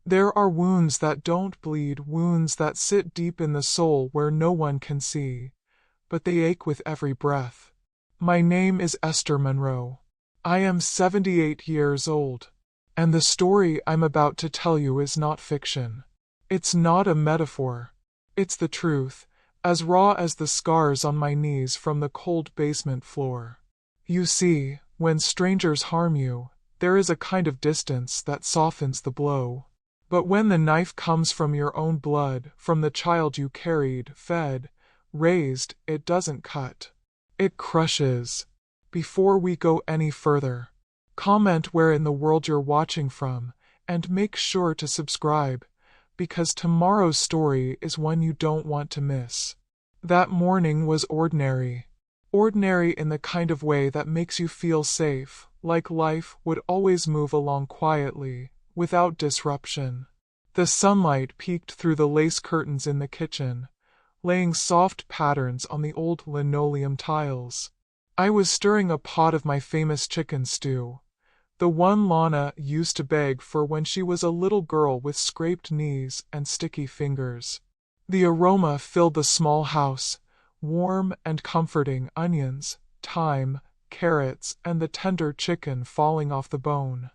There are wounds that don't bleed, wounds that sit deep in the soul where no one can see, but they ache with every breath. My name is Esther Monroe. I am 78 years old, and the story I'm about to tell you is not fiction. It's not a metaphor. It's the truth, as raw as the scars on my knees from the cold basement floor. You see, when strangers harm you, there is a kind of distance that softens the blow. But when the knife comes from your own blood, from the child you carried, fed, raised, it doesn't cut. It crushes. Before we go any further, comment where in the world you're watching from, and make sure to subscribe, because tomorrow's story is one you don't want to miss. That morning was ordinary. Ordinary in the kind of way that makes you feel safe, like life would always move along quietly, without disruption. The sunlight peeked through the lace curtains in the kitchen, laying soft patterns on the old linoleum tiles. I was stirring a pot of my famous chicken stew, the one Lana used to beg for when she was a little girl with scraped knees and sticky fingers. The aroma filled the small house, warm and comforting, onions, thyme, carrots, and the tender chicken falling off the bone.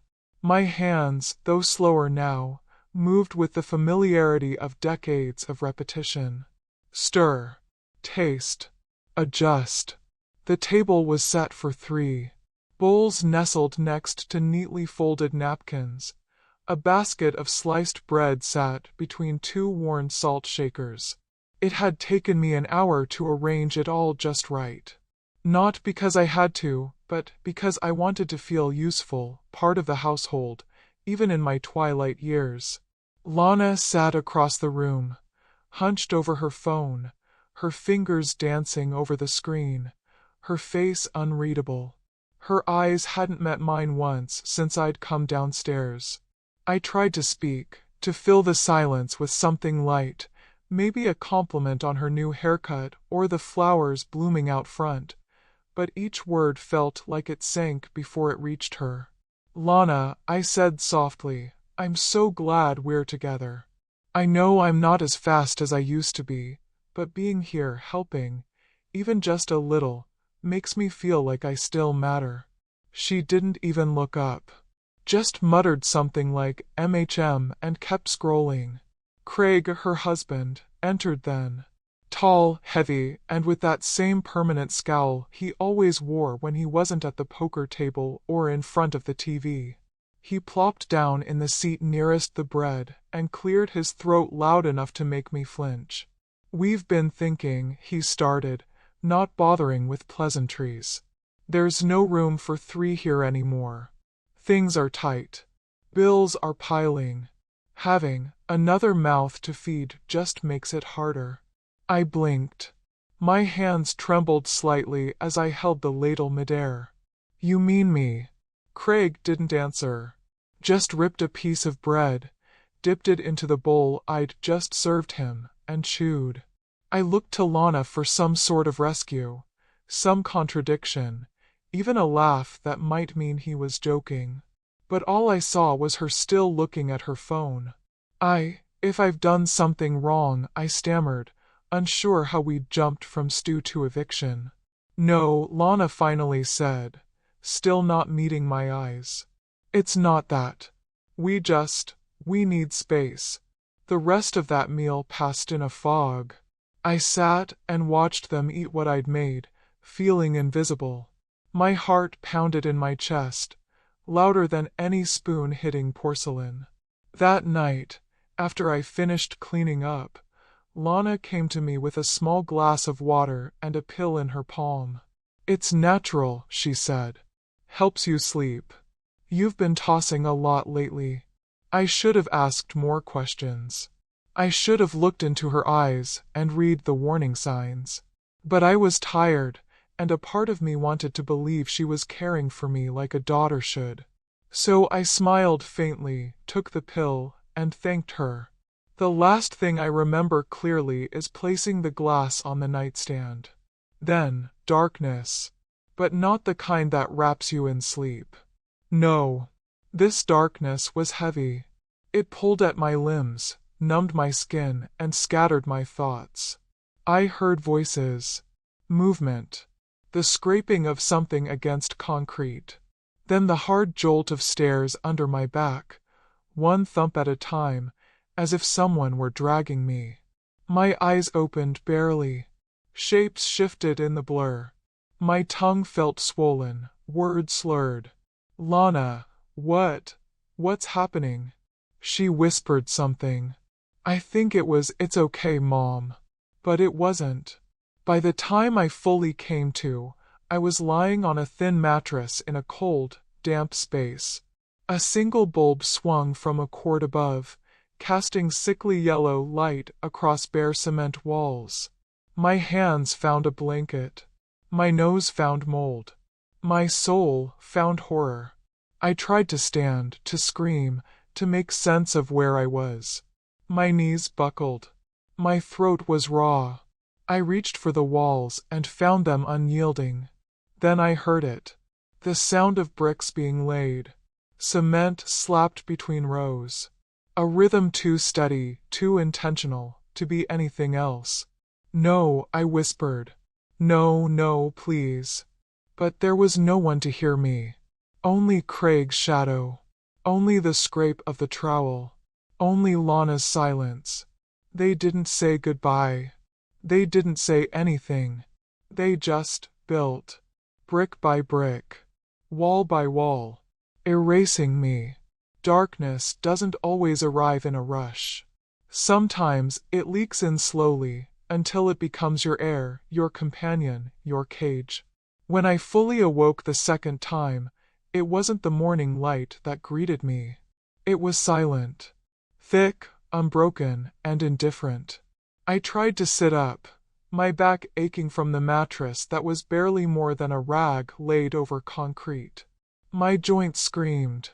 My hands, though slower now, moved with the familiarity of decades of repetition. Stir, taste, adjust. The table was set for 3. Bowls nestled next to neatly folded napkins. A basket of sliced bread sat between 2 worn salt shakers. It had taken me an hour to arrange it all just right. Not because I had to, but because I wanted to feel useful, part of the household, even in my twilight years. Lana sat across the room, hunched over her phone, her fingers dancing over the screen, her face unreadable. Her eyes hadn't met mine once since I'd come downstairs. I tried to speak, to fill the silence with something light, maybe a compliment on her new haircut or the flowers blooming out front, but each word felt like it sank before it reached her. Lana, I said softly, I'm so glad we're together. I know I'm not as fast as I used to be, but being here, helping, even just a little, makes me feel like I still matter. She didn't even look up. Just muttered something like MHM and kept scrolling. Craig, her husband, entered then. Tall, heavy, and with that same permanent scowl he always wore when he wasn't at the poker table or in front of the TV. He plopped down in the seat nearest the bread and cleared his throat loud enough to make me flinch. We've been thinking, he started, not bothering with pleasantries. There's no room for 3 here anymore. Things are tight. Bills are piling. Having another mouth to feed just makes it harder. I blinked. My hands trembled slightly as I held the ladle midair. You mean me? Craig didn't answer. Just ripped a piece of bread, dipped it into the bowl I'd just served him, and chewed. I looked to Lana for some sort of rescue, some contradiction, even a laugh that might mean he was joking. But all I saw was her still looking at her phone. If I've done something wrong, I stammered, unsure how we'd jumped from stew to eviction. No, Lana finally said, still not meeting my eyes. It's not that. We need space. The rest of that meal passed in a fog. I sat and watched them eat what I'd made, feeling invisible. My heart pounded in my chest, louder than any spoon hitting porcelain. That night, after I finished cleaning up, Lana came to me with a small glass of water and a pill in her palm. It's natural, she said. Helps you sleep. You've been tossing a lot lately. I should have asked more questions. I should have looked into her eyes and read the warning signs. But I was tired, and a part of me wanted to believe she was caring for me like a daughter should. So I smiled faintly, took the pill, and thanked her. The last thing I remember clearly is placing the glass on the nightstand. Then, darkness. But not the kind that wraps you in sleep. No. This darkness was heavy. It pulled at my limbs, numbed my skin, and scattered my thoughts. I heard voices, movement, the scraping of something against concrete. Then the hard jolt of stairs under my back, one thump at a time, as if someone were dragging me. My eyes opened barely. Shapes shifted in the blur. My tongue felt swollen, words slurred. Lana, what's happening? She whispered something. I think it was, "It's okay, Mom." But it wasn't. By the time I fully came to, I was lying on a thin mattress in a cold, damp space. A single bulb swung from a cord above, casting sickly yellow light across bare cement walls. My hands found a blanket. My nose found mold. My soul found horror. I tried to stand, to scream, to make sense of where I was. My knees buckled. My throat was raw. I reached for the walls and found them unyielding. Then I heard it. The sound of bricks being laid. Cement slapped between rows. A rhythm too steady, too intentional, to be anything else. "No," I whispered. "No, no, please." But there was no one to hear me. Only Craig's shadow. Only the scrape of the trowel. Only Lana's silence. They didn't say goodbye. They didn't say anything. They just built. Brick by brick. Wall by wall. Erasing me. Darkness doesn't always arrive in a rush. Sometimes it leaks in slowly, until it becomes your air, your companion, your cage. When I fully awoke the second time, it wasn't the morning light that greeted me. It was silent. Thick, unbroken, and indifferent. I tried to sit up, my back aching from the mattress that was barely more than a rag laid over concrete. My joints screamed.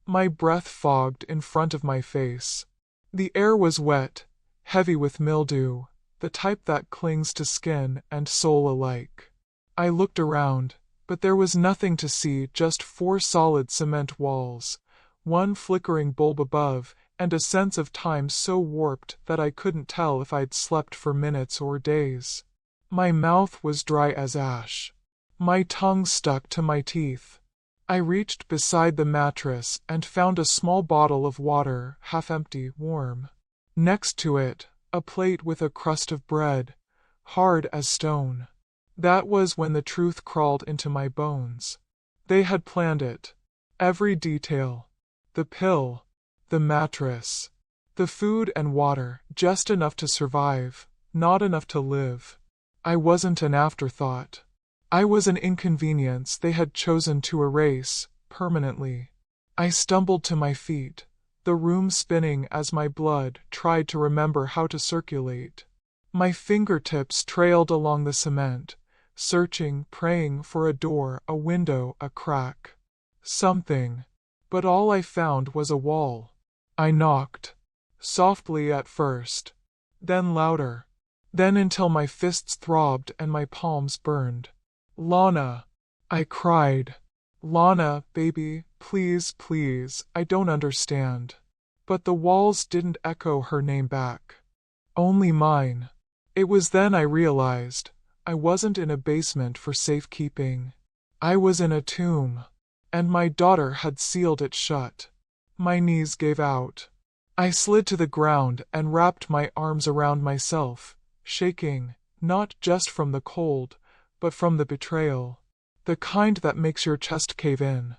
My breath fogged in front of my face. The air was wet, heavy with mildew, the type that clings to skin and soul alike. I looked around, but there was nothing to see, just 4 solid cement walls, one flickering bulb above, and a sense of time so warped that I couldn't tell if I'd slept for minutes or days. My mouth was dry as ash. My tongue stuck to my teeth. I reached beside the mattress and found a small bottle of water, half empty, warm. Next to it, a plate with a crust of bread, hard as stone. That was when the truth crawled into my bones. They had planned it. Every detail. The pill. The mattress. The food and water, just enough to survive, not enough to live. I wasn't an afterthought. I was an inconvenience they had chosen to erase, permanently. I stumbled to my feet, the room spinning as my blood tried to remember how to circulate. My fingertips trailed along the cement, searching, praying for a door, a window, a crack. Something. But all I found was a wall. I knocked. Softly at first. Then louder. Then until my fists throbbed and my palms burned. "Lana!" I cried. "Lana, baby, please, please, I don't understand." But the walls didn't echo her name back. Only mine. It was then I realized I wasn't in a basement for safekeeping. I was in a tomb. And my daughter had sealed it shut. My knees gave out. I slid to the ground and wrapped my arms around myself, shaking, not just from the cold, but from the betrayal. The kind that makes your chest cave in.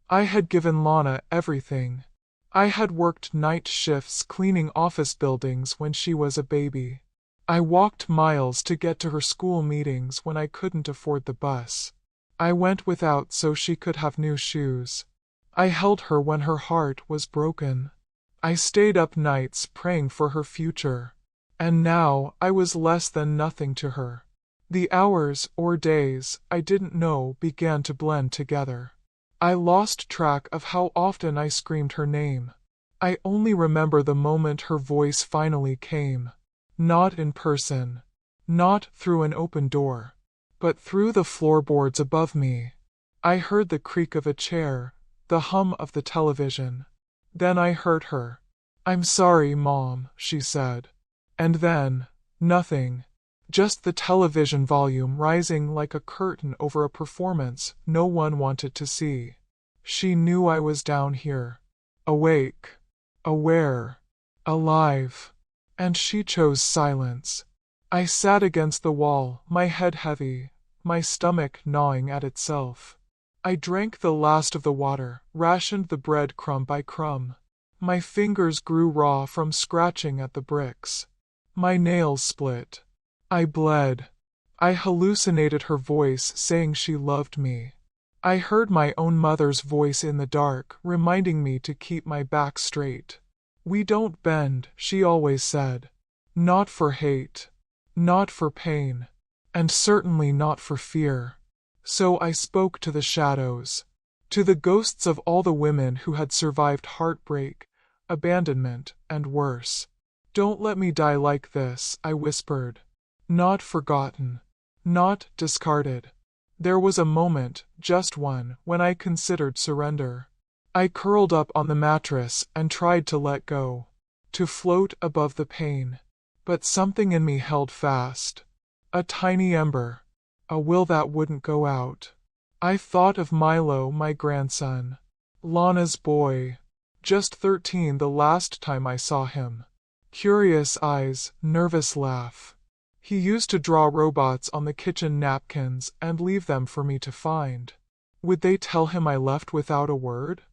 I had given Lana everything. I had worked night shifts cleaning office buildings when she was a baby. I walked miles to get to her school meetings when I couldn't afford the bus. I went without so she could have new shoes. I held her when her heart was broken. I stayed up nights praying for her future. And now I was less than nothing to her. The hours, or days, I didn't know began to blend together. I lost track of how often I screamed her name. I only remember the moment her voice finally came. Not in person. Not through an open door. But through the floorboards above me. I heard the creak of a chair, the hum of the television. Then I heard her. "I'm sorry, Mom," she said. And then, nothing. Just the television volume rising like a curtain over a performance no one wanted to see. She knew I was down here. Awake. Aware. Alive. And she chose silence. I sat against the wall, my head heavy, my stomach gnawing at itself. I drank the last of the water, rationed the bread crumb by crumb. My fingers grew raw from scratching at the bricks. My nails split. I bled. I hallucinated her voice saying she loved me. I heard my own mother's voice in the dark, reminding me to keep my back straight. "We don't bend," she always said. "Not for hate. Not for pain. And certainly not for fear." So I spoke to the shadows. To the ghosts of all the women who had survived heartbreak, abandonment, and worse. "Don't let me die like this," I whispered. "Not forgotten. Not discarded." There was a moment, just one, when I considered surrender. I curled up on the mattress and tried to let go, to float above the pain. But something in me held fast. A tiny ember. A will that wouldn't go out. I thought of Milo, my grandson. Lana's boy. Just 13 the last time I saw him. Curious eyes, nervous laugh. He used to draw robots on the kitchen napkins and leave them for me to find. Would they tell him I left without a word?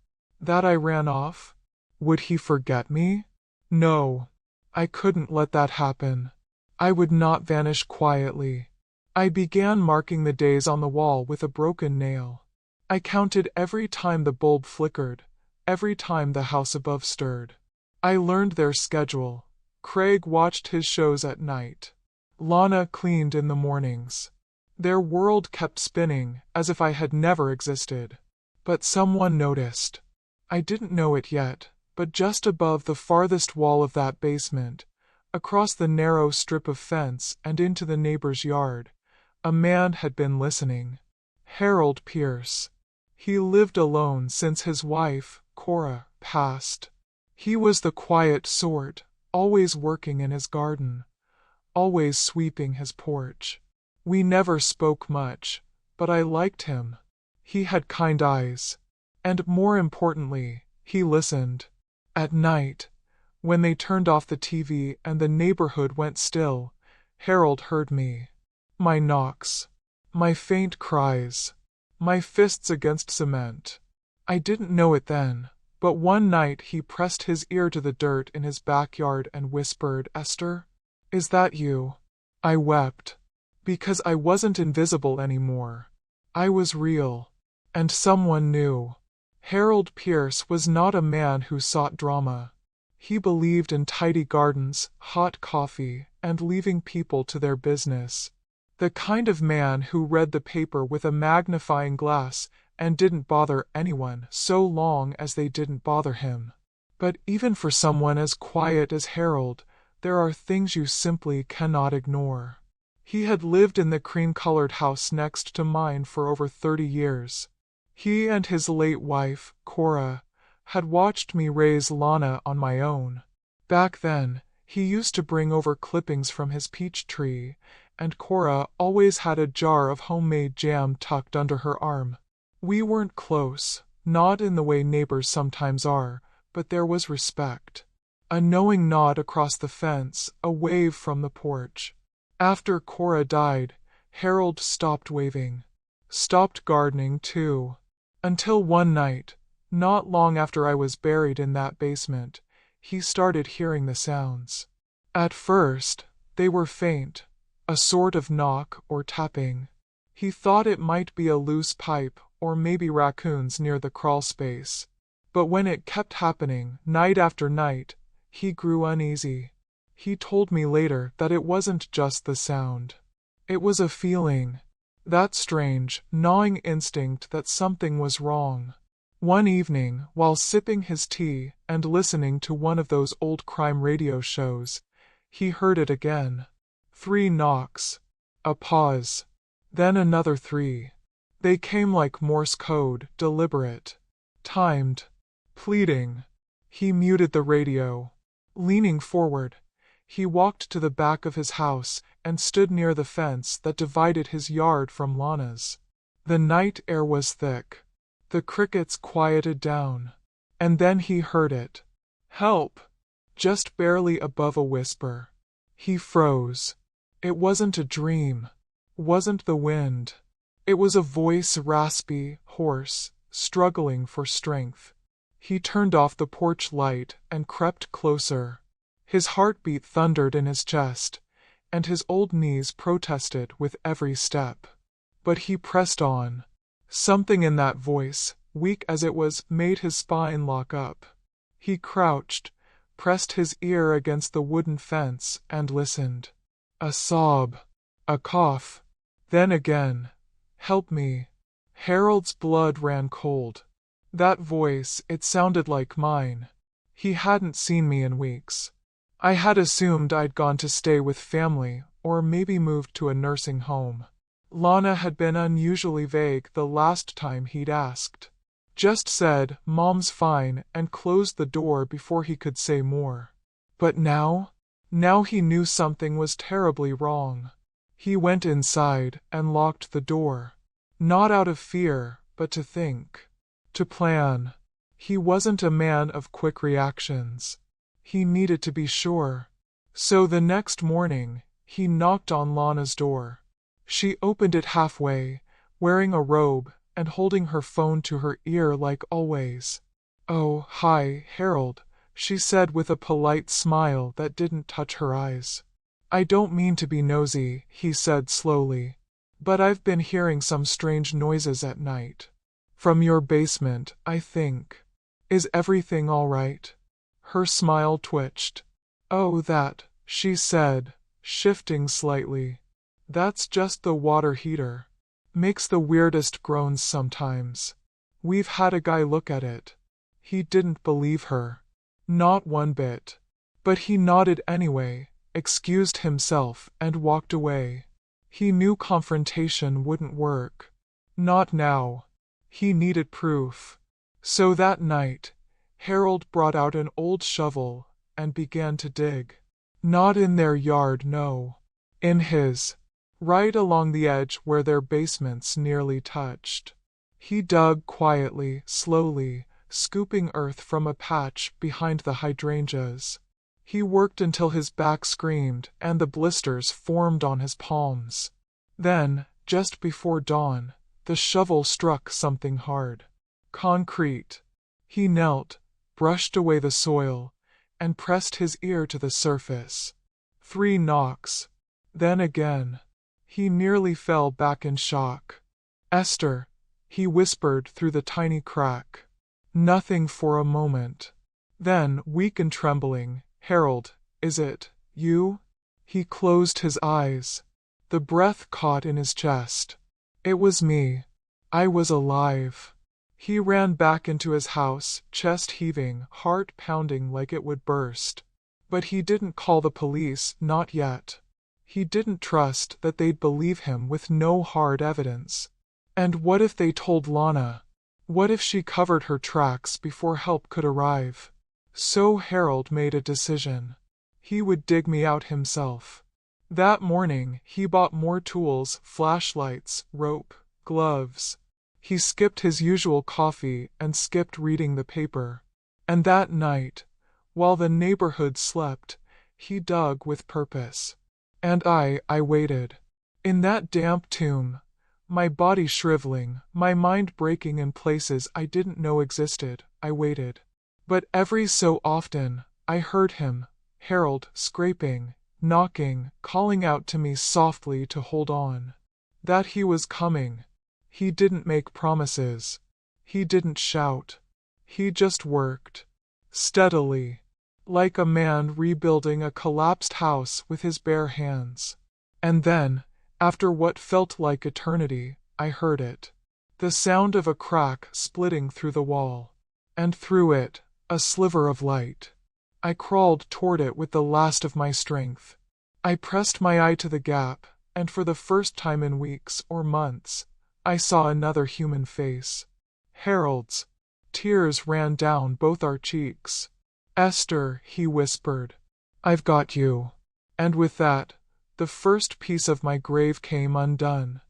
That I ran off? Would he forget me? No. I couldn't let that happen. I would not vanish quietly. I began marking the days on the wall with a broken nail. I counted every time the bulb flickered, every time the house above stirred. I learned their schedule. Craig watched his shows at night. Lana cleaned in the mornings. Their world kept spinning, as if I had never existed. But someone noticed. I didn't know it yet, but just above the farthest wall of that basement, across the narrow strip of fence and into the neighbor's yard, a man had been listening. Harold Pierce. He lived alone since his wife, Cora, passed. He was the quiet sort, always working in his garden, always sweeping his porch. We never spoke much, but I liked him. He had kind eyes. And more importantly, he listened. At night, when they turned off the TV and the neighborhood went still, Harold heard me. My knocks. My faint cries. My fists against cement. I didn't know it then, but one night he pressed his ear to the dirt in his backyard and whispered, "Esther? Is that you?" I wept. Because I wasn't invisible anymore. I was real. And someone knew. Harold Pierce was not a man who sought drama. He believed in tidy gardens, hot coffee, and leaving people to their business. The kind of man who read the paper with a magnifying glass and didn't bother anyone so long as they didn't bother him. But even for someone as quiet as Harold, there are things you simply cannot ignore. He had lived in the cream-colored house next to mine for over 30 years. He and his late wife, Cora, had watched me raise Lana on my own. Back then, he used to bring over clippings from his peach tree, and Cora always had a jar of homemade jam tucked under her arm. We weren't close, not in the way neighbors sometimes are, but there was respect. A knowing nod across the fence, a wave from the porch. After Cora died, Harold stopped waving. Stopped gardening, too. Until one night, not long after I was buried in that basement, he started hearing the sounds. At first, they were faint, a sort of knock or tapping. He thought it might be a loose pipe or maybe raccoons near the crawl space. But when it kept happening, night after night, he grew uneasy. He told me later that it wasn't just the sound. It was a feeling. That strange, gnawing instinct that something was wrong. One evening, while sipping his tea and listening to one of those old crime radio shows, he heard it again. 3 knocks. A pause. Then another 3. They came like Morse code, deliberate. Timed. Pleading. He muted the radio. Leaning forward, he walked to the back of his house and stood near the fence that divided his yard from Lana's. The night air was thick. The crickets quieted down. And then he heard it. Help! Just barely above a whisper. He froze. It wasn't a dream. Wasn't the wind. It was a voice, raspy, hoarse, struggling for strength. He turned off the porch light and crept closer. His heartbeat thundered in his chest, and his old knees protested with every step. But he pressed on. Something in that voice, weak as it was, made his spine lock up. He crouched, pressed his ear against the wooden fence, and listened. A sob. A cough. Then again. Help me. Harold's blood ran cold. That voice, it sounded like mine. He hadn't seen me in weeks. I had assumed I'd gone to stay with family, or maybe moved to a nursing home. Lana had been unusually vague the last time he'd asked. Just said, "Mom's fine," and closed the door before he could say more. But now? Now he knew something was terribly wrong. He went inside and locked the door. Not out of fear, but to think. To plan. He wasn't a man of quick reactions. He needed to be sure. So the next morning, he knocked on Lana's door. She opened it halfway, wearing a robe and holding her phone to her ear like always. "Oh, hi, Harold," she said with a polite smile that didn't touch her eyes. "I don't mean to be nosy," he said slowly, "but I've been hearing some strange noises at night. From your basement, I think. Is everything all right?" Her smile twitched. "Oh, that," she said, shifting slightly. "That's just the water heater. Makes the weirdest groans sometimes. We've had a guy look at it." He didn't believe her. Not one bit. But he nodded anyway, excused himself, and walked away. He knew confrontation wouldn't work. Not now. He needed proof. So that night, Harold brought out an old shovel and began to dig. Not in their yard, no. In his. Right along the edge where their basements nearly touched. He dug quietly, slowly, scooping earth from a patch behind the hydrangeas. He worked until his back screamed and the blisters formed on his palms. Then, just before dawn, the shovel struck something hard. Concrete. He knelt, brushed away the soil, and pressed his ear to the surface. 3 knocks. Then again. He nearly fell back in shock. "Esther," he whispered through the tiny crack. Nothing for a moment. Then, weak and trembling, "Harold, is it you?" He closed his eyes. The breath caught in his chest. It was me. I was alive. He ran back into his house, chest heaving, heart pounding like it would burst. But he didn't call the police, not yet. He didn't trust that they'd believe him with no hard evidence. And what if they told Lana? What if she covered her tracks before help could arrive? So Harold made a decision. He would dig me out himself. That morning, he bought more tools, flashlights, rope, gloves. He skipped his usual coffee and skipped reading the paper. And that night, while the neighborhood slept, he dug with purpose. And I waited. In that damp tomb, my body shriveling, my mind breaking in places I didn't know existed, I waited. But every so often, I heard him, Harold, scraping, knocking, calling out to me softly to hold on. That he was coming. He didn't make promises. He didn't shout. He just worked. Steadily. Like a man rebuilding a collapsed house with his bare hands. And then, after what felt like eternity, I heard it. The sound of a crack splitting through the wall. And through it, a sliver of light. I crawled toward it with the last of my strength. I pressed my eye to the gap, and for the first time in weeks or months, I saw another human face. Harold's. Tears ran down both our cheeks. Esther, he whispered. I've got you. And with that, the first piece of my grave came undone.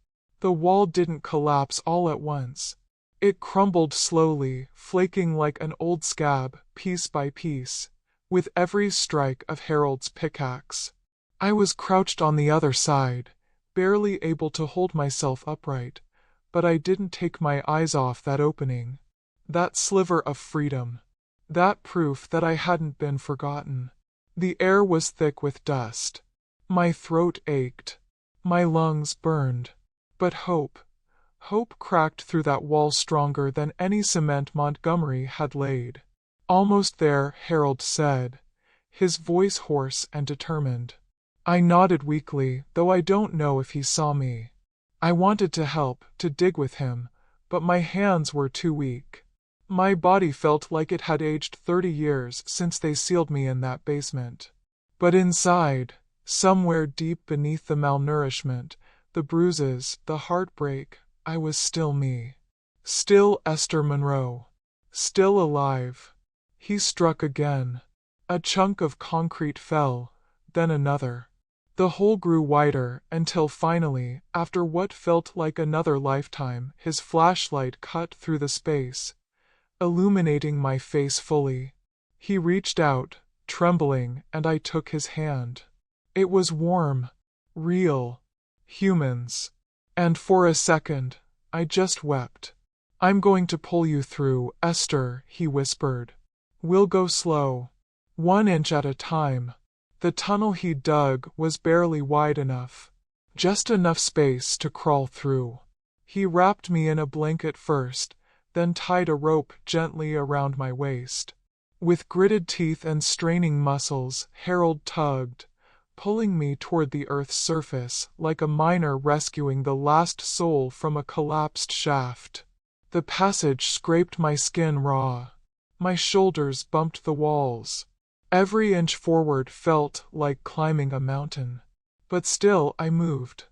The wall didn't collapse all at once. It crumbled slowly, flaking like an old scab, piece by piece, with every strike of Harold's pickaxe. I was crouched on the other side, barely able to hold myself upright, but I didn't take my eyes off that opening. That sliver of freedom. That proof that I hadn't been forgotten. The air was thick with dust. My throat ached. My lungs burned. But hope cracked through that wall stronger than any cement Montgomery had laid. Almost there, Harold said, his voice hoarse and determined. I nodded weakly, though I don't know if he saw me. I wanted to help, to dig with him, but my hands were too weak. My body felt like it had aged 30 years since they sealed me in that basement. But inside, somewhere deep beneath the malnourishment, the bruises, the heartbreak, I was still me. Still Esther Monroe. Still alive. He struck again. A chunk of concrete fell, then another. The hole grew wider until finally, after what felt like another lifetime, his flashlight cut through the space, illuminating my face fully. He reached out, trembling, and I took his hand. It was warm, real, humans. And for a second, I just wept. I'm going to pull you through, Esther, he whispered. We'll go slow. 1 inch at a time. The tunnel he dug was barely wide enough. Just enough space to crawl through. He wrapped me in a blanket first, then tied a rope gently around my waist. With gritted teeth and straining muscles, Harold tugged, pulling me toward the earth's surface like a miner rescuing the last soul from a collapsed shaft. The passage scraped my skin raw. My shoulders bumped the walls. Every inch forward felt like climbing a mountain. But still I moved.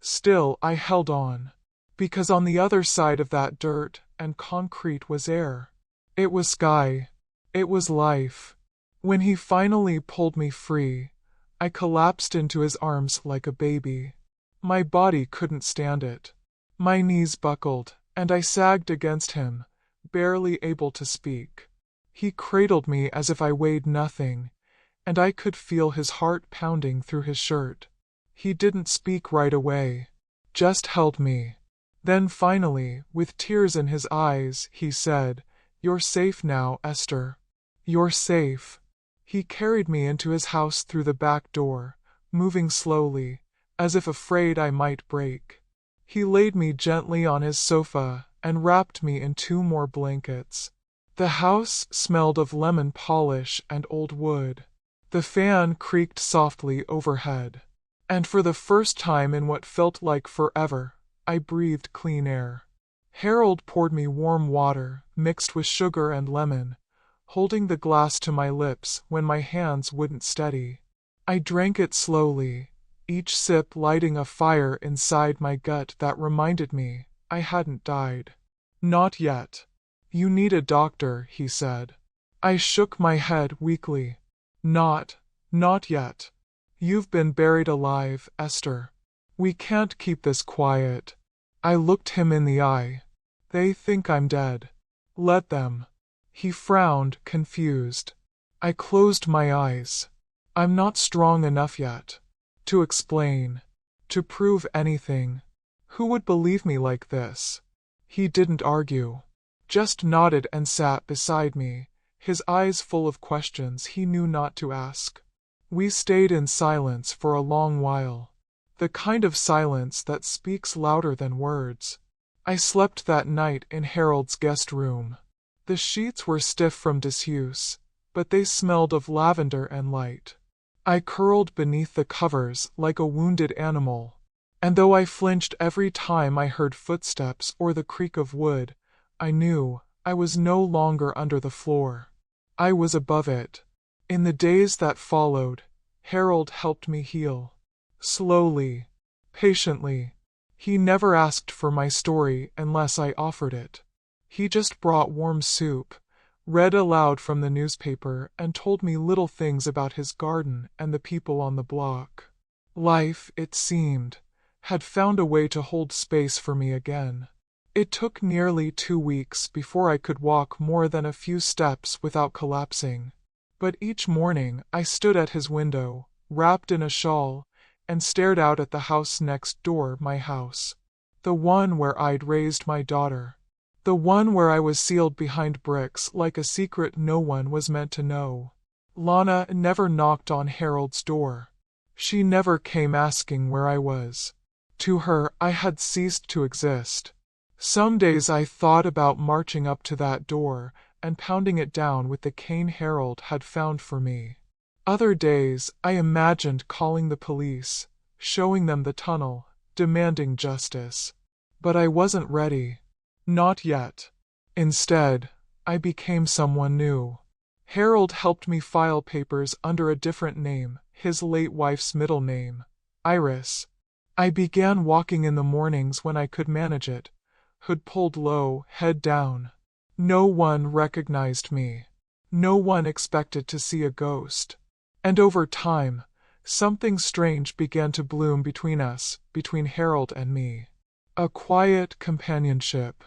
Still I held on. Because on the other side of that dirt and concrete was air. It was sky. It was life. When he finally pulled me free, I collapsed into his arms like a baby. My body couldn't stand it. My knees buckled, and I sagged against him, barely able to speak. He cradled me as if I weighed nothing, and I could feel his heart pounding through his shirt. He didn't speak right away, just held me. Then finally, with tears in his eyes, he said, "You're safe now, Esther. You're safe." He carried me into his house through the back door, moving slowly, as if afraid I might break. He laid me gently on his sofa and wrapped me in 2 more blankets. The house smelled of lemon polish and old wood. The fan creaked softly overhead. And for the first time in what felt like forever, I breathed clean air. Harold poured me warm water, mixed with sugar and lemon, holding the glass to my lips when my hands wouldn't steady. I drank it slowly, each sip lighting a fire inside my gut that reminded me I hadn't died. Not yet. You need a doctor, he said. I shook my head weakly. Not yet. You've been buried alive, Esther. We can't keep this quiet. I looked him in the eye. They think I'm dead. Let them. He frowned, confused. I closed my eyes. I'm not strong enough yet. To explain. To prove anything. Who would believe me like this? He didn't argue. Just nodded and sat beside me, his eyes full of questions he knew not to ask. We stayed in silence for a long while. The kind of silence that speaks louder than words. I slept that night in Harold's guest room. The sheets were stiff from disuse, but they smelled of lavender and light. I curled beneath the covers like a wounded animal, and though I flinched every time I heard footsteps or the creak of wood, I knew I was no longer under the floor. I was above it. In the days that followed, Harold helped me heal. Slowly, patiently. He never asked for my story unless I offered it. He just brought warm soup, read aloud from the newspaper, and told me little things about his garden and the people on the block. Life, it seemed, had found a way to hold space for me again. It took nearly 2 weeks before I could walk more than a few steps without collapsing. But each morning I stood at his window, wrapped in a shawl, and stared out at the house next door, my house. The one where I'd raised my daughter. The one where I was sealed behind bricks like a secret no one was meant to know. Lana never knocked on Harold's door. She never came asking where I was. To her, I had ceased to exist. Some days I thought about marching up to that door and pounding it down with the cane Harold had found for me. Other days, I imagined calling the police, showing them the tunnel, demanding justice. But I wasn't ready. Not yet. Instead, I became someone new. Harold helped me file papers under a different name, his late wife's middle name, Iris. I began walking in the mornings when I could manage it, hood pulled low, head down. No one recognized me. No one expected to see a ghost. And over time, something strange began to bloom between us, between Harold and me. A quiet companionship.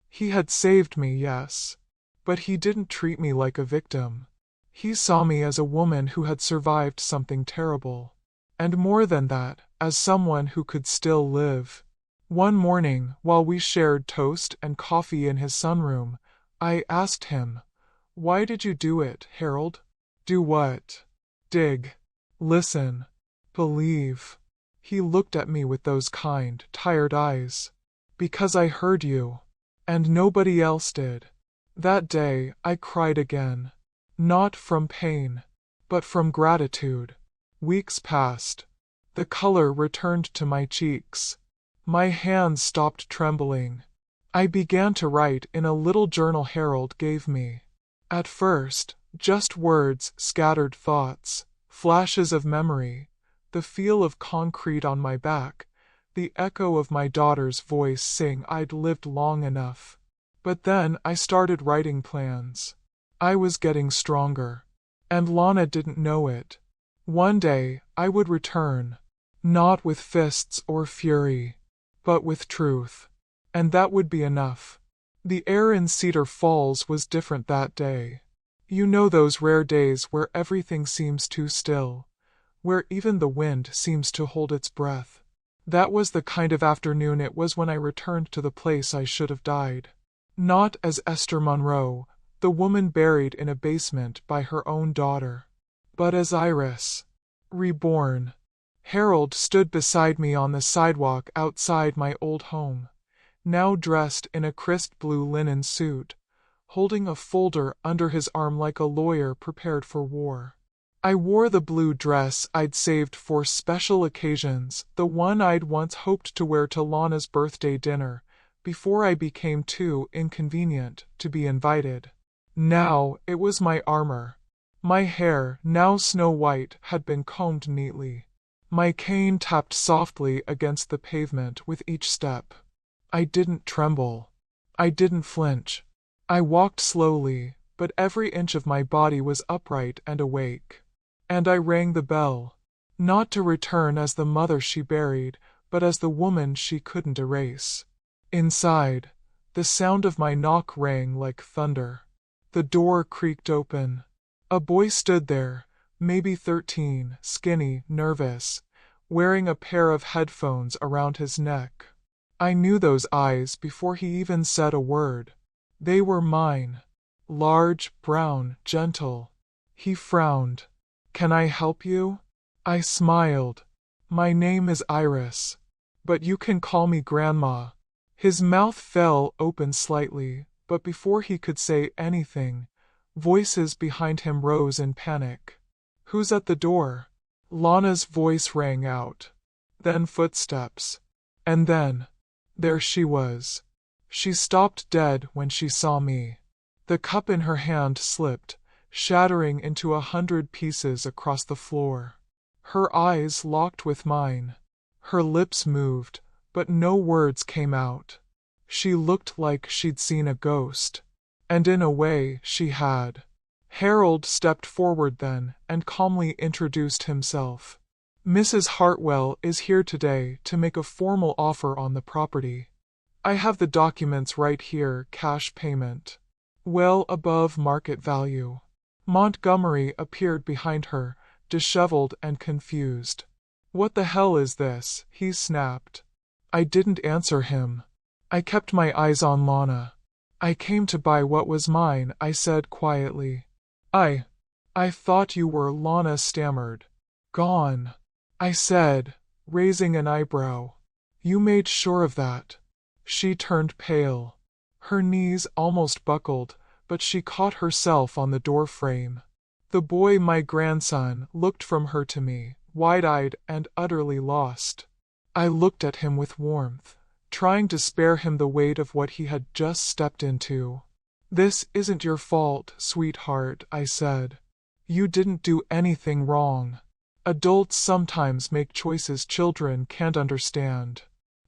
He had saved me, yes, but he didn't treat me like a victim. He saw me as a woman who had survived something terrible. And more than that, as someone who could still live. One morning, while we shared toast and coffee in his sunroom, I asked him, "Why did you do it, Harold?" "Do what?" "Dig. Listen. Believe." He looked at me with those kind, tired eyes. "Because I heard you. And nobody else did." That day, I cried again. Not from pain, but from gratitude. Weeks passed. The color returned to my cheeks. My hands stopped trembling. I began to write in a little journal Harold gave me. At first, just words, scattered thoughts, flashes of memory, the feel of concrete on my back, the echo of my daughter's voice saying I'd lived long enough. But then I started writing plans. I was getting stronger. And Lana didn't know it. One day, I would return. Not with fists or fury, but with truth. And that would be enough. The air in Cedar Falls was different that day. You know those rare days where everything seems too still, where even the wind seems to hold its breath. That was the kind of afternoon it was when I returned to the place I should have died. Not as Esther Monroe, the woman buried in a basement by her own daughter, but as Iris, reborn. Harold stood beside me on the sidewalk outside my old home, now dressed in a crisp blue linen suit, holding a folder under his arm like a lawyer prepared for war. I wore the blue dress I'd saved for special occasions, the one I'd once hoped to wear to Lana's birthday dinner, before I became too inconvenient to be invited. Now it was my armor. My hair, now snow white, had been combed neatly. My cane tapped softly against the pavement with each step. I didn't tremble. I didn't flinch. I walked slowly, but every inch of my body was upright and awake. And I rang the bell, not to return as the mother she buried, but as the woman she couldn't erase. Inside, the sound of my knock rang like thunder. The door creaked open. A boy stood there, maybe 13, skinny, nervous, wearing a pair of headphones around his neck. I knew those eyes before he even said a word. They were mine. Large, brown, gentle. He frowned. "Can I help you?" I smiled. "My name is Iris, but you can call me Grandma." His mouth fell open slightly, but before he could say anything, voices behind him rose in panic. "Who's at the door?" Lana's voice rang out. Then footsteps. And then, there she was. She stopped dead when she saw me. The cup in her hand slipped, shattering into 100 pieces across the floor. Her eyes locked with mine. Her lips moved, but no words came out. She looked like she'd seen a ghost. And in a way, she had. Harold stepped forward then and calmly introduced himself. Mrs. Hartwell is here today to make a formal offer on the property. I have the documents right here, cash payment. Well above market value. Montgomery appeared behind her, disheveled and confused. What the hell is this? He snapped. I didn't answer him. I kept my eyes on Lana. I came to buy what was mine, I said quietly. I thought you were, Lana stammered. Gone, I said, raising an eyebrow. You made sure of that. She turned pale. Her knees almost buckled, but she caught herself on the door frame. The boy, my grandson, looked from her to me, wide-eyed and utterly lost. I looked at him with warmth, trying to spare him the weight of what he had just stepped into. This isn't your fault, sweetheart, I said. You didn't do anything wrong. Adults sometimes make choices children can't understand.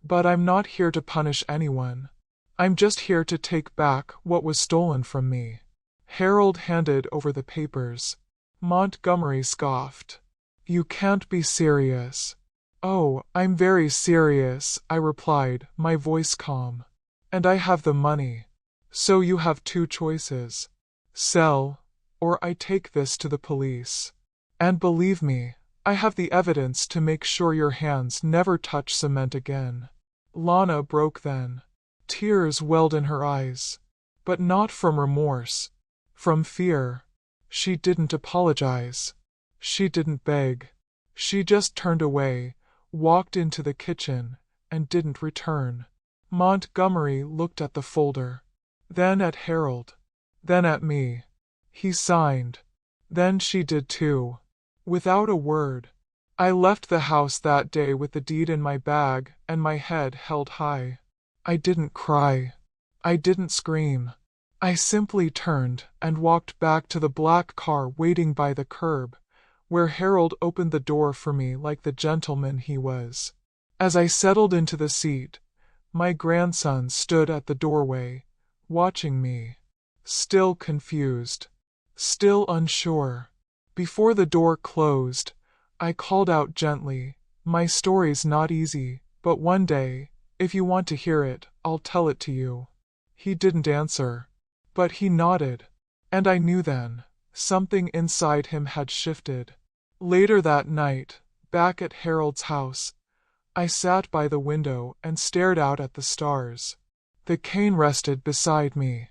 But I'm not here to punish anyone. I'm just here to take back what was stolen from me. Harold handed over the papers. Montgomery scoffed. You can't be serious. Oh, I'm very serious, I replied, my voice calm. And I have the money. So you have two choices. Sell, or I take this to the police. And believe me, I have the evidence to make sure your hands never touch cement again. Lana broke then. Tears welled in her eyes. But not from remorse. From fear. She didn't apologize. She didn't beg. She just turned away, walked into the kitchen, and didn't return. Montgomery looked at the folder. Then at Harold. Then at me. He signed. Then she did too. Without a word. I left the house that day with the deed in my bag and my head held high. I didn't cry. I didn't scream. I simply turned and walked back to the black car waiting by the curb, where Harold opened the door for me like the gentleman he was. As I settled into the seat, my grandson stood at the doorway, watching me, still confused, still unsure. Before the door closed, I called out gently, my story's not easy, but one day, if you want to hear it, I'll tell it to you. He didn't answer, but he nodded, and I knew then, something inside him had shifted. Later that night, back at Harold's house, I sat by the window and stared out at the stars. The cane rested beside me.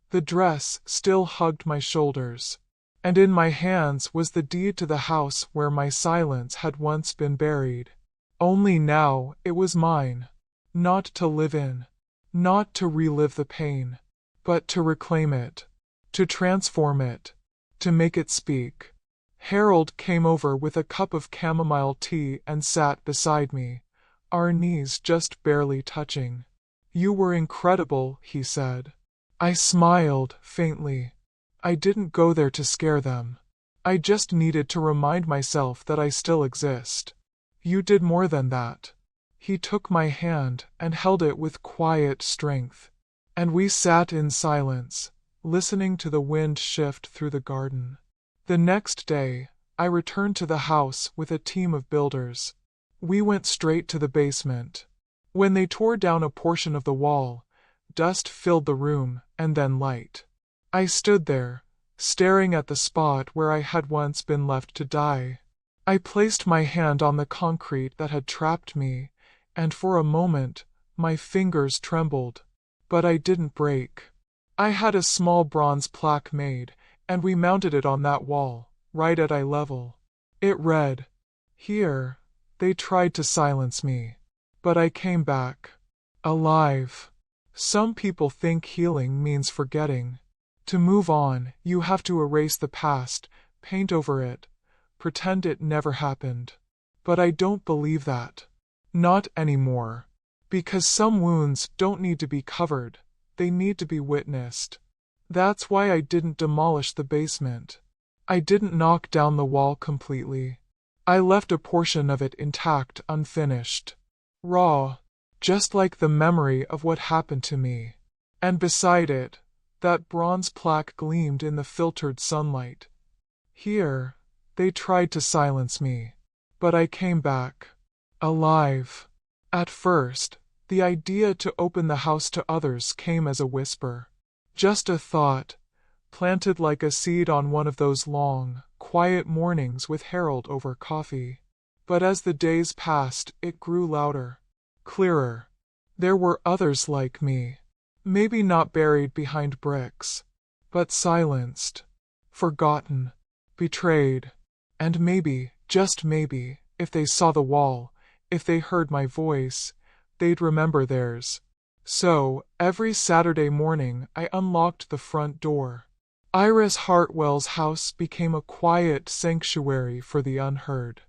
The dress still hugged my shoulders. And in my hands was the deed to the house where my silence had once been buried. Only now it was mine. Not to live in. Not to relive the pain. But to reclaim it. To transform it. To make it speak. Harold came over with a cup of chamomile tea and sat beside me, our knees just barely touching. You were incredible, he said. I smiled, faintly. I didn't go there to scare them. I just needed to remind myself that I still exist. You did more than that. He took my hand and held it with quiet strength. And we sat in silence, listening to the wind shift through the garden. The next day, I returned to the house with a team of builders. We went straight to the basement. When they tore down a portion of the wall, dust filled the room, and then light. I stood there, staring at the spot where I had once been left to die. I placed my hand on the concrete that had trapped me, and for a moment, my fingers trembled. But I didn't break. I had a small bronze plaque made, and we mounted it on that wall, right at eye level. It read, "Here, they tried to silence me, but I came back, alive." Some people think healing means forgetting. To move on, you have to erase the past, paint over it, pretend it never happened. But I don't believe that. Not anymore. Because some wounds don't need to be covered, they need to be witnessed. That's why I didn't demolish the basement. I didn't knock down the wall completely. I left a portion of it intact, unfinished. Raw. Just like the memory of what happened to me. And beside it, That bronze plaque gleamed in the filtered sunlight. Here, they tried to silence me. But I came back. Alive. At first, the idea to open the house to others came as a whisper. Just a thought, planted like a seed on one of those long, quiet mornings with Harold over coffee. But as the days passed, it grew louder, clearer. There were others like me. Maybe not buried behind bricks, but silenced, forgotten, betrayed. And maybe, just maybe, if they saw the wall, if they heard my voice, they'd remember theirs. So, every Saturday morning I unlocked the front door. Iris Hartwell's house became a quiet sanctuary for the unheard.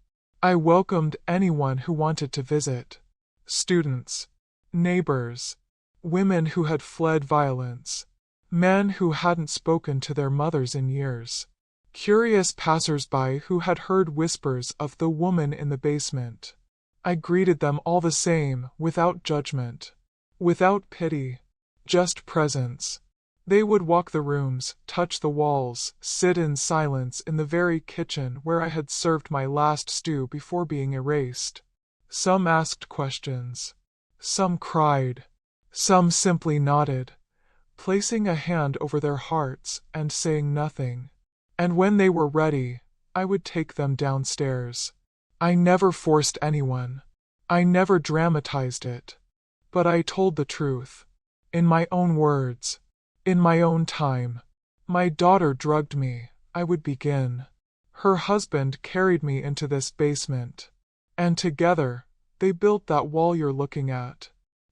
I welcomed anyone who wanted to visit. Students, neighbors, women who had fled violence, men who hadn't spoken to their mothers in years, curious passers-by who had heard whispers of the woman in the basement. I greeted them all the same, without judgment, without pity, just presence. They would walk the rooms, touch the walls, sit in silence in the very kitchen where I had served my last stew before being erased. Some asked questions. Some cried. Some simply nodded, placing a hand over their hearts and saying nothing. And when they were ready, I would take them downstairs. I never forced anyone. I never dramatized it. But I told the truth. In my own words. In my own time. My daughter drugged me, I would begin. Her husband carried me into this basement. And together, they built that wall you're looking at.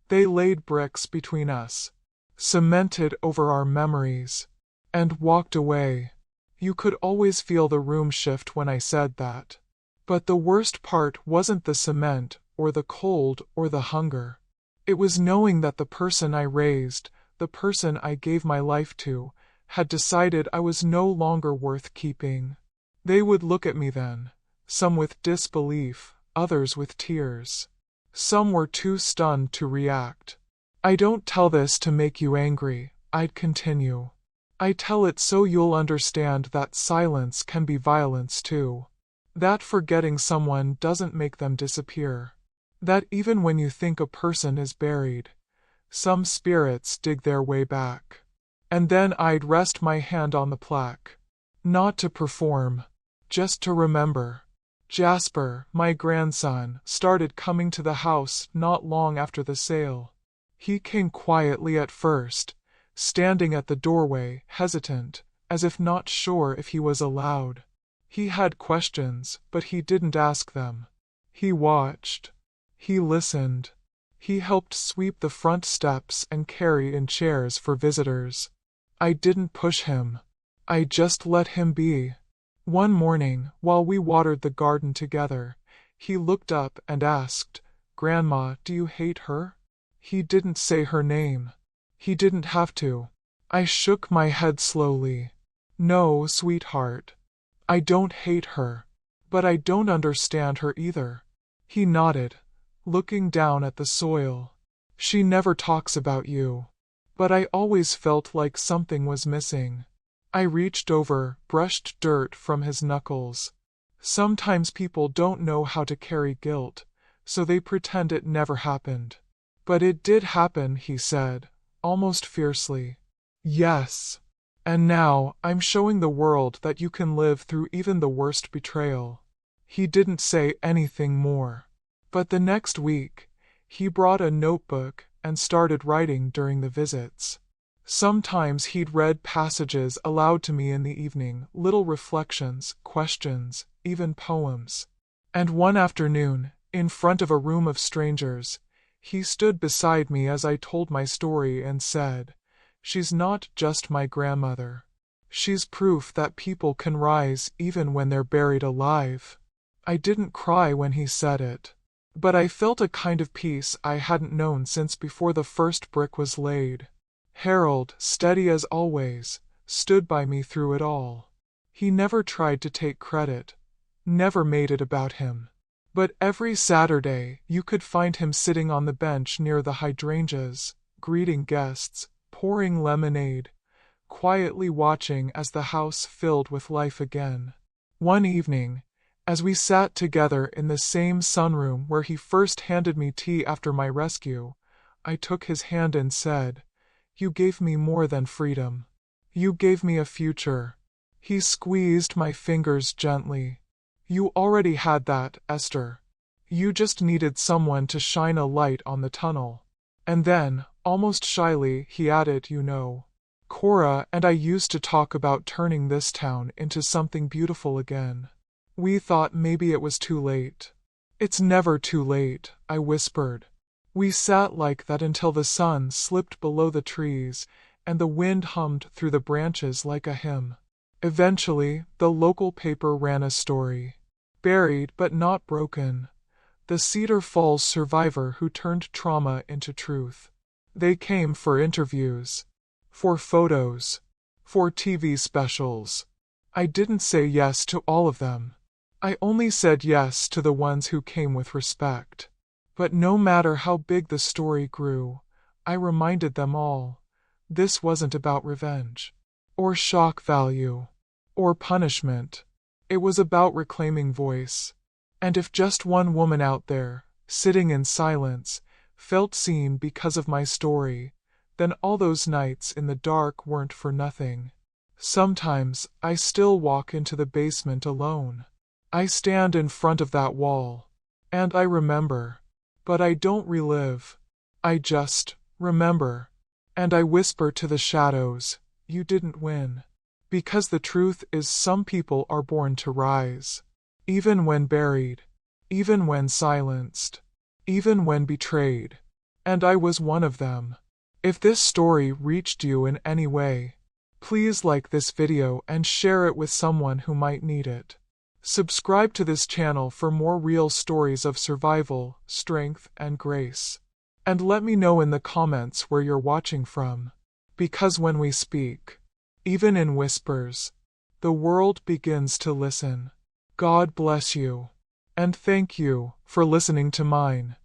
They laid bricks between us, cemented over our memories, and walked away. You could always feel the room shift when I said that. But the worst part wasn't the cement, or the cold, or the hunger. It was knowing that the person I raised, the person I gave my life to, had decided I was no longer worth keeping. They would look at me then, some with disbelief, others with tears. Some were too stunned to react. I don't tell this to make you angry, I'd continue. I tell it so you'll understand that silence can be violence too. That forgetting someone doesn't make them disappear. That even when you think a person is buried, some spirits dig their way back. And then I'd rest my hand on the plaque. Not to perform, just to remember. Jasper, my grandson, started coming to the house not long after the sale. He came quietly at first, standing at the doorway, hesitant, as if not sure if he was allowed. He had questions, but he didn't ask them. He watched. He listened. He helped sweep the front steps and carry in chairs for visitors. I didn't push him. I just let him be. One morning, while we watered the garden together, he looked up and asked, "Grandma, do you hate her?" He didn't say her name. He didn't have to. I shook my head slowly. "No, sweetheart. I don't hate her. But I don't understand her either." He nodded, looking down at the soil. "She never talks about you. But I always felt like something was missing." I reached over, brushed dirt from his knuckles. Sometimes people don't know how to carry guilt, so they pretend it never happened. "But it did happen," he said, almost fiercely. "Yes. And now, I'm showing the world that you can live through even the worst betrayal." He didn't say anything more. But the next week, he brought a notebook and started writing during the visits. Sometimes he'd read passages aloud to me in the evening, little reflections, questions, even poems. And one afternoon, in front of a room of strangers, he stood beside me as I told my story and said, "She's not just my grandmother. She's proof that people can rise even when they're buried alive." I didn't cry when he said it. But I felt a kind of peace I hadn't known since before the first brick was laid. Harold, steady as always, stood by me through it all. He never tried to take credit, never made it about him. But every Saturday, you could find him sitting on the bench near the hydrangeas, greeting guests, pouring lemonade, quietly watching as the house filled with life again. One evening, as we sat together in the same sunroom where he first handed me tea after my rescue, I took his hand and said, "You gave me more than freedom. You gave me a future." He squeezed my fingers gently. "You already had that, Esther. You just needed someone to shine a light on the tunnel." And then, almost shyly, he added, "You know, Cora and I used to talk about turning this town into something beautiful again. We thought maybe it was too late." "It's never too late," I whispered. We sat like that until the sun slipped below the trees and the wind hummed through the branches like a hymn. Eventually, the local paper ran a story. Buried but not broken. The Cedar Falls survivor who turned trauma into truth. They came for interviews, for photos, for TV specials. I didn't say yes to all of them. I only said yes to the ones who came with respect. But no matter how big the story grew, I reminded them all, this wasn't about revenge, or shock value, or punishment. It was about reclaiming voice. And if just one woman out there, sitting in silence, felt seen because of my story, then all those nights in the dark weren't for nothing. Sometimes I still walk into the basement alone. I stand in front of that wall, and I remember. But I don't relive. I just remember. And I whisper to the shadows, "You didn't win." Because the truth is some people are born to rise. Even when buried. Even when silenced. Even when betrayed. And I was one of them. If this story reached you in any way, please like this video and share it with someone who might need it. Subscribe to this channel for more real stories of survival, strength, and grace. And let me know in the comments where you're watching from. Because when we speak, even in whispers, the world begins to listen. God bless you. And thank you for listening to mine.